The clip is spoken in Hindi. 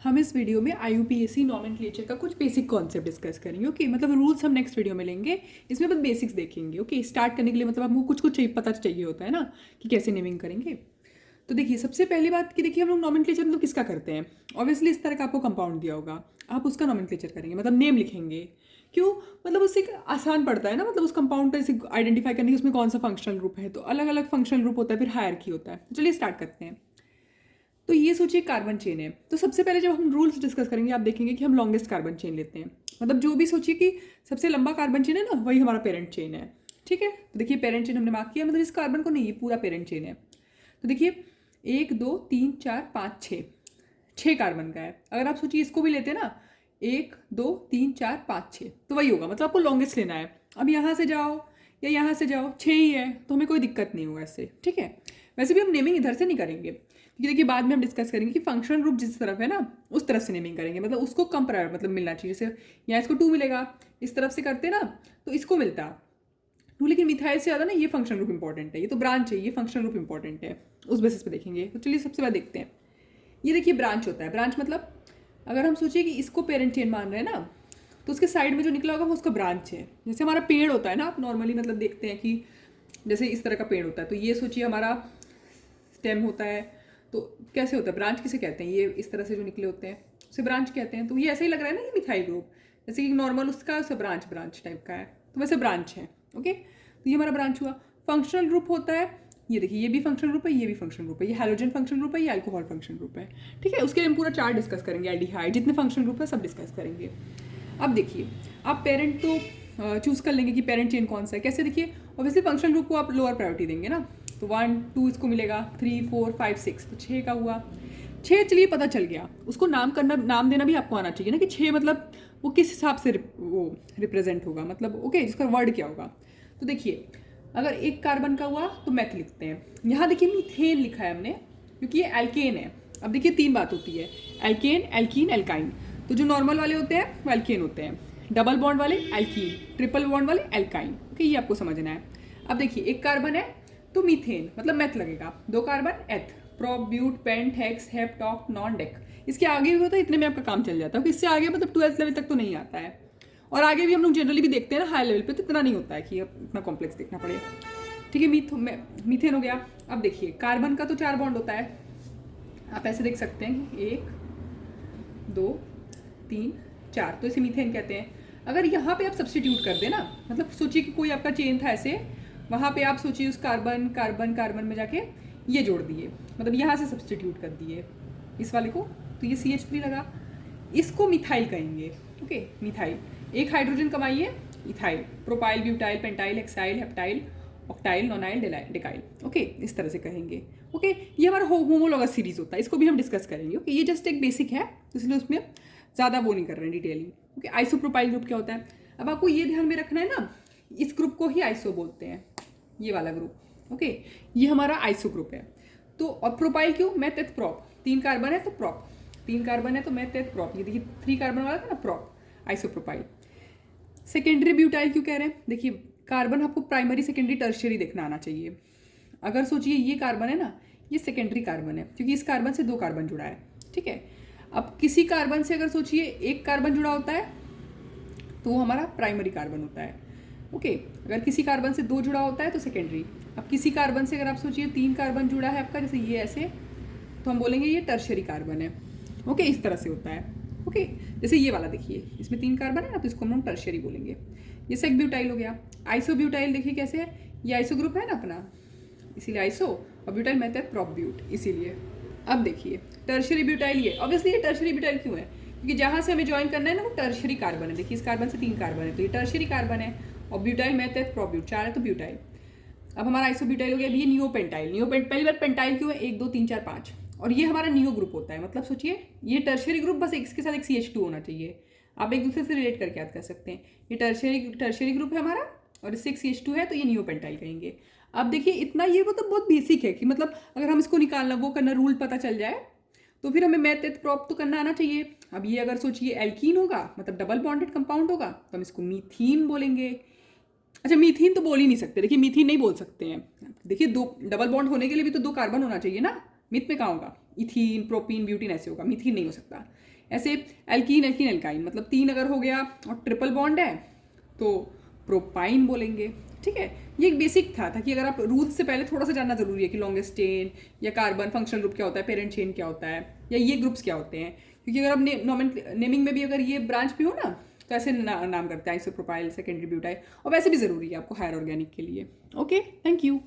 हम इस वीडियो में IUPAC नॉमेनक्लेचर का कुछ बेसिक कॉन्सेप्ट डिस्कस करेंगे। ओके, मतलब रूल्स हम नेक्स्ट वीडियो में लेंगे। इसमें बस बेसिक्स देखेंगे। ओके, स्टार्ट करने के लिए मतलब आपको कुछ कुछ पता चाहिए होता है ना कि कैसे नेमिंग करेंगे। तो देखिए, सबसे पहली बात कि देखिए हम लोग नॉमेनक्लेचर मतलब किसका करते हैं। ऑब्वियसली इस तरह का आपको कंपाउंड दिया होगा, आप उसका नॉमेनक्लेचर करेंगे, मतलब नेम लिखेंगे। क्यों? मतलब उससे आसान पड़ता है ना, मतलब उस कंपाउंड का इसे आइडेंटिफाई करने की उसमें कौन सा फंक्शनल ग्रुप है। तो अलग अलग फंक्शनल ग्रुप होता है, फिर हायरार्की होता है। तो चलिए स्टार्ट करते हैं। तो ये सोचिए कार्बन चेन है। तो सबसे पहले जब हम रूल्स डिस्कस करेंगे आप देखेंगे कि हम लॉन्गेस्ट कार्बन चेन लेते हैं। मतलब जो भी सोचिए कि सबसे लंबा कार्बन चेन है ना, वही हमारा पेरेंट चेन है। ठीक है, तो देखिए पेरेंट चेन हमने मार्क किया, मतलब इस कार्बन को नहीं, ये पूरा पेरेंट चेन है। तो देखिए 1 2 3 4 5 6, 6 कार्बन का है। अगर आप सोचिए इसको भी लेते हैं ना, 1 2 3 4 5 6, तो वही होगा। मतलब आपको लॉन्गेस्ट लेना है। अब यहाँ से जाओ या यहाँ से जाओ, 6 ही है तो हमें कोई दिक्कत नहीं होगा इससे। ठीक है, वैसे भी हम नेमिंग इधर से नहीं करेंगे, क्योंकि देखिए बाद में हम डिस्कस करेंगे कि फंक्शनल ग्रुप जिस तरफ है ना उस तरफ से नेमिंग करेंगे। मतलब उसको कम प्रायोरिटी मतलब मिलना चाहिए। जैसे यहाँ इसको 2 मिलेगा, इस तरफ से करते ना तो इसको मिलता 2, लेकिन मिथाइल से ज़्यादा ना ये फंक्शनल ग्रुप इंपॉर्टेंट है, ये तो ब्रांच है, ये फंक्शनल ग्रुप इंपॉर्टेंट है। उस बेसिस पे देखेंगे। तो चलिए सबसे पहले देखते हैं। ये देखिए ब्रांच होता है। ब्रांच मतलब अगर हम सोचिए कि इसको पेरेंट चेन मान रहे हैं ना, तो उसके साइड में जो निकला होगा वो उसका ब्रांच है। जैसे हमारा पेड़ होता है ना, आप नॉर्मली मतलब देखते हैं कि जैसे इस तरह का पेड़ होता है, तो ये सोचिए हमारा स्टेम होता है। तो कैसे होता है, ब्रांच किसे कहते हैं? ये इस तरह से जो निकले होते हैं उसे ब्रांच कहते हैं। तो ये ऐसा ही लग रहा है ना, ये मिथाइल ग्रुप जैसे कि नॉर्मल उसका उसे ब्रांच टाइप का है, तो वैसे ब्रांच है। ओके, तो ये हमारा ब्रांच हुआ। फंक्शनल ग्रुप होता है, ये देखिए ये भी फंक्शनल ग्रुप है, ये भी फंक्शनल ग्रुप है, ये हैलोजन फंक्शनल ग्रुप है, ये अल्कोहल फंक्शनल ग्रुप है। ठीक है, उसके लिए हम पूरा चार्ट डिस्कस करेंगे, एल्डिहाइड जितने फंक्शनल ग्रुप है सब डिस्कस करेंगे। अब देखिए, आप पेरेंट तो चूज कर लेंगे कि पेरेंट चेन कौन सा है। कैसे? देखिए ऑब्वियसली फंक्शनल ग्रुप को आप लोअर प्रायोरिटी देंगे ना, तो 1 2 इसको मिलेगा, 3 4 5 6, तो 6 का हुआ। 6 चलिए पता चल गया, उसको नाम देना भी आपको आना चाहिए ना कि 6 मतलब वो किस हिसाब से वो रिप्रेजेंट होगा, मतलब ओके जिसका वर्ड क्या होगा। तो देखिए अगर एक कार्बन का हुआ तो मैथ लिखते हैं। यहाँ देखिए मीथेन लिखा है हमने, क्योंकि ये एल्केन है। अब देखिए 3 बात होती है, एल्केन एल्कीन एल्काइन। तो जो नॉर्मल वाले होते हैं वो एल्केन होते हैं, डबल बॉन्ड वाले एल्कीन, ट्रिपल बॉन्ड वाले एल्काइन। ओके, ये आपको समझना है। अब देखिए एक कार्बन है तो मीथेन मतलब मैथ लगेगा, 2 carbon eth, prop but pent hex hept टॉक नॉन डेक। इसके आगे भी होता है, इतने में आपका काम चल जाता है। इससे आगे मतलब 12th लेवल तक तो नहीं आता है, और आगे भी हम लोग जनरली भी देखते हैं ना हाई लेवल पे, तो इतना नहीं होता है कि इतना कॉम्प्लेक्स देखना पड़े। ठीक है, मीथेन हो गया। अब देखिए कार्बन का तो 4 बॉन्ड होता है, आप ऐसे देख सकते हैं 1 2 3 4, तो इसे मीथेन कहते हैं। अगर यहाँ पे आप सब्सटीट्यूट कर दें ना, मतलब सोचिए कि कोई आपका चेन था ऐसे, वहाँ पे आप सोचिए उस कार्बन कार्बन कार्बन में जाके ये जोड़ दिए, मतलब यहाँ से सब्सटीट्यूट कर दिए इस वाले को, तो ये CH3 लगा। इसको मिथाइल कहेंगे। Okay, methyl. एक हाइड्रोजन कमाइए, ethyl, propyl butyl pentyl hexyl heptyl octyl nonyl डेकाइल। Okay, इस तरह से कहेंगे। ओके, ये हमारा होमोलॉगस सीरीज होता है, इसको भी हम डिस्कस करेंगे। ओके, ये जस्ट एक बेसिक है, इसलिए उसमें ज़्यादा वो नहीं कर रहे हैं डिटेलिंग। ओके, आइसोप्रोपाइल ग्रुप क्या होता है? अब आपको ये ध्यान में रखना है ना, इस ग्रुप को ही आइसो बोलते हैं, ये वाला ग्रुप। ओके, ये हमारा आइसो ग्रुप है। तो और प्रोपाइल क्यों? मैथ एथ प्रॉप, 3 कार्बन है तो प्रॉप, 3 कार्बन है तो मैथ एथ प्रॉप। ये देखिए 3 कार्बन वाला था ना, प्रॉप, आइसोप्रोपाइल। सेकेंडरी ब्यूटाइल क्यों कह रहे हैं? देखिए कार्बन आपको प्राइमरी सेकेंडरी टर्शियरी देखना आना चाहिए। अगर सोचिए ये कार्बन है ना, ये सेकेंडरी कार्बन है, क्योंकि इस कार्बन से 2 कार्बन जुड़ा है। ठीक है, अब किसी कार्बन से अगर सोचिए 1 कार्बन जुड़ा होता है तो वो हमारा प्राइमरी कार्बन होता है। ओके, अगर किसी कार्बन से 2 जुड़ा होता है तो सेकेंडरी। अब किसी कार्बन से अगर आप सोचिए 3 कार्बन जुड़ा है आपका, जैसे ये ऐसे, तो हम बोलेंगे ये टर्शियरी कार्बन है। ओके, इस तरह से होता है। ओके, जैसे ये वाला देखिए, इसमें 3 कार्बन है ना, तो इसको हम टर्शियरी बोलेंगे। ये सेक ब्यूटाइल हो गया। आइसो ब्यूटाइल देखिए कैसे है, ये आइसो ग्रुप है ना अपना, इसीलिए आइसो, और ब्यूटाइल मैथ है प्रॉप ब्यूट, इसीलिए। अब देखिए टर्शियरी ब्यूटाइल, ये ऑब्वियसली ये टर्शियरी ब्यूटाइल क्यों है? क्योंकि जहाँ से हमें ज्वाइन करना है ना वो टर्शियरी कार्बन है। देखिए इस कार्बन से 3 कार्बन है, तो ये टर्शियरी कार्बन है, और ब्यूटाइल मैथ है प्रॉप ब्यूट, 4 है तो ब्यूटाइल। अब हमारा आइसो ब्यूटाइल हो गया। ये नियोपेंटाइल, पहली बार पेंटाइल क्यों है? 1 2 3 4 5, और ये हमारा नियो ग्रुप होता है। मतलब सोचिए ये टर्शियरी ग्रुप, बस इसके साथ एक CH2 होना चाहिए। आप एक दूसरे से रिलेट करके याद कर सकते हैं। ये टर्शियरी ग्रुप है हमारा, और इससे एक CH2 है, तो ये नियोपेंटाइल कहेंगे। अब देखिए इतना ये मतलब बहुत बेसिक है कि मतलब अगर हम इसको निकालना वो करना रूल पता चल जाए तो फिर हमें मैथ एथ प्रॉप तो करना आना चाहिए। अब ये अगर सोचिए एल्कीन होगा, मतलब डबल बॉन्डेड कंपाउंड होगा, तो हम इसको मीथीन बोलेंगे। अच्छा, मीथीन तो बोल ही नहीं सकते, देखिए मीथीन नहीं बोल सकते हैं। देखिए 2 डबल बॉन्ड होने के लिए भी तो 2 कार्बन होना चाहिए ना, मिथ में कहाँ होगा, इथीन, प्रोपीन, ब्यूटीन ऐसे होगा, मिथीन नहीं हो सकता। ऐसे एल्कीन, एल्कीन, एल्काइन, मतलब 3 अगर हो गया और ट्रिपल बॉन्ड है तो प्रोपाइन बोलेंगे। ठीक है, ये एक बेसिक था कि अगर आप रूल्स से पहले थोड़ा सा जानना जरूरी है कि लॉन्गेस्ट चेन या कार्बन फंक्शनल ग्रुप क्या होता है, पेरेंट चेन क्या होता है, या ये ग्रुप्स क्या होते हैं। क्योंकि अगर आप नेमिंग में भी अगर ये ब्रांच भी हो ना तो ऐसे नाम करते हैं, आइसोप्रोपाइल, सेकेंडरी ब्यूटाइल, और वैसे भी ज़रूरी है आपको हायर ऑर्गेनिक के लिए। Okay, thank you.